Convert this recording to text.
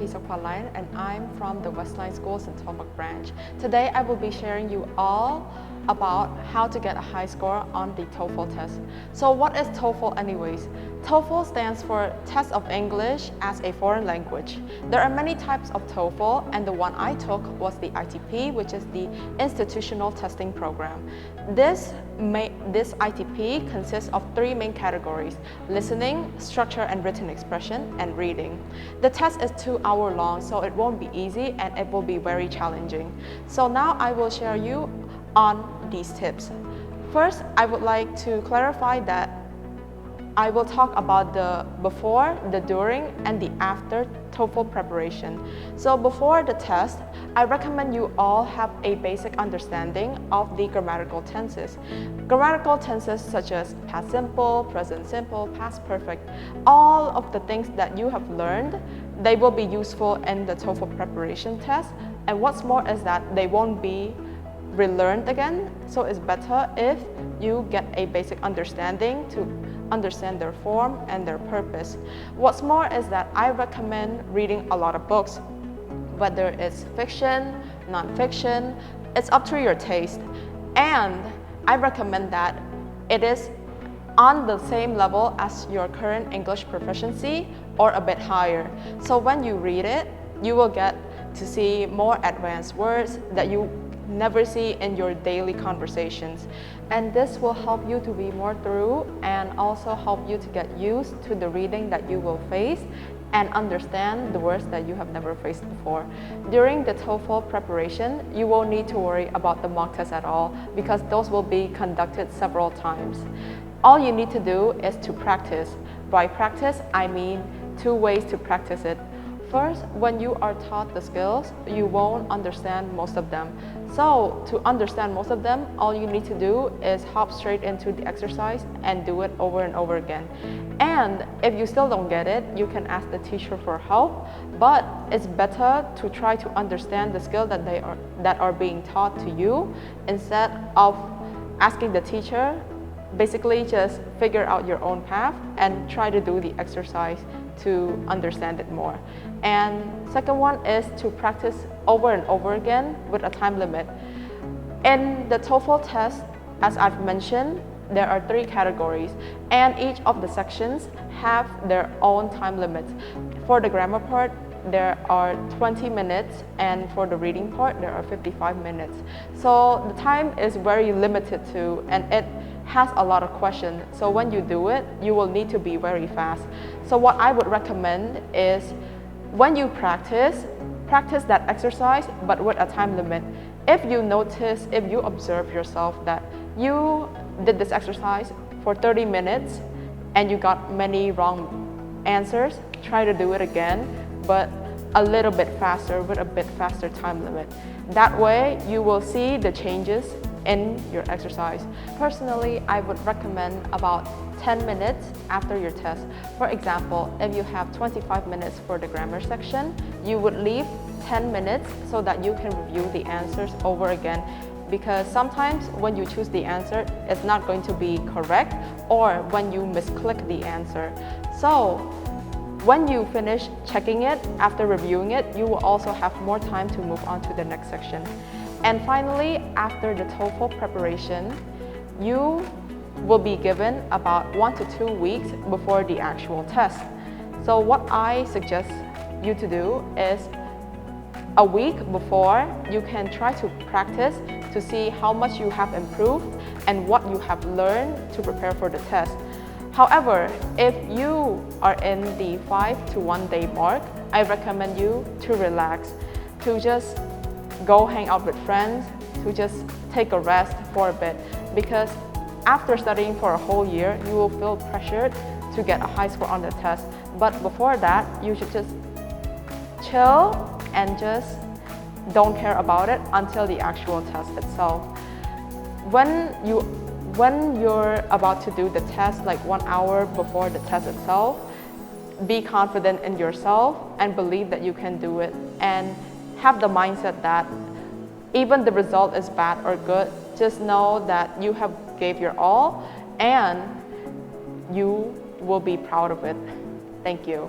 Khy Sokphallene, and I'm from the Westline Schools in Tomak branch. Today I will be sharing you all about how to get a high score on the TOEFL test. So what is TOEFL anyways? TOEFL stands for Test of English as a Foreign Language. There are many types of TOEFL, and the one I took was the ITP, which is the Institutional Testing Program. This ITP consists of three main categories: listening, structure and written expression, and reading. The test is 2 hours long, so it won't be easy and it will be very challenging. So now I will share you on these tips. First, I would like to clarify that I will talk about the before, the during, and the after TOEFL preparation. So before the test, I recommend you all have a basic understanding of the grammatical tenses. Grammatical tenses such as past simple, present simple, past perfect, all of the things that you have learned, they will be useful in the TOEFL preparation test. And what's more is that they won't be relearned again. So it's better if you get a basic understanding to understand their form and their purpose. What's more is that I recommend reading a lot of books, whether it's fiction, non-fiction, it's up to your taste. And I recommend that it is on the same level as your current English proficiency or a bit higher. So when you read it, you will get to see more advanced words that you never see in your daily conversations. And this will help you to be more thorough and also help you to get used to the reading that you will face and understand the words that you have never faced before. During the TOEFL preparation, you won't need to worry about the mock test at all because those will be conducted several times. All you need to do is to practice. By practice, I mean 2 ways to practice it. First, when you are taught the skills, you won't understand most of them. So to understand most of them, all you need to do is hop straight into the exercise and do it over and over again. And if you still don't get it, you can ask the teacher for help, but it's better to try to understand the skills that are being taught to you instead of asking the teacher. Basically, just figure out your own path and try to do the exercise to understand it more. And second one is to practice over and over again with a time limit. In the TOEFL test, as I've mentioned, there are 3 categories, and each of the sections have their own time limits. For the grammar part, there are 20 minutes, and for the reading part, there are 55 minutes. So the time is very limited too, and it has a lot of questions. So when you do it, you will need to be very fast. So what I would recommend is when you practice that exercise, but with a time limit. If you notice, if you observe yourself that you did this exercise for 30 minutes and you got many wrong answers, try to do it again, but a little bit faster with a bit faster time limit. That way you will see the changes in your exercise. Personally, I would recommend about 10 minutes after your test. For example, if you have 25 minutes for the grammar section, you would leave 10 minutes so that you can review the answers over again, because sometimes when you choose the answer, it's not going to be correct, or when you misclick the answer. So when you finish checking it after reviewing it, you will also have more time to move on to the next section. And finally, after the TOEFL preparation, you will be given about 1 to 2 weeks before the actual test. So what I suggest you to do is a week before, you can try to practice to see how much you have improved and what you have learned to prepare for the test. However, if you are in the 5 to 1 day mark, I recommend you to relax, to just go hang out with friends, to just take a rest for a bit, because after studying for a whole year, you will feel pressured to get a high score on the test. But before that, you should just chill and just don't care about it until the actual test itself. When you're about to do the test, like 1 hour before the test itself, be confident in yourself and believe that you can do it, and have the mindset that even the result is bad or good, just know that you have gave your all and you will be proud of it. Thank you.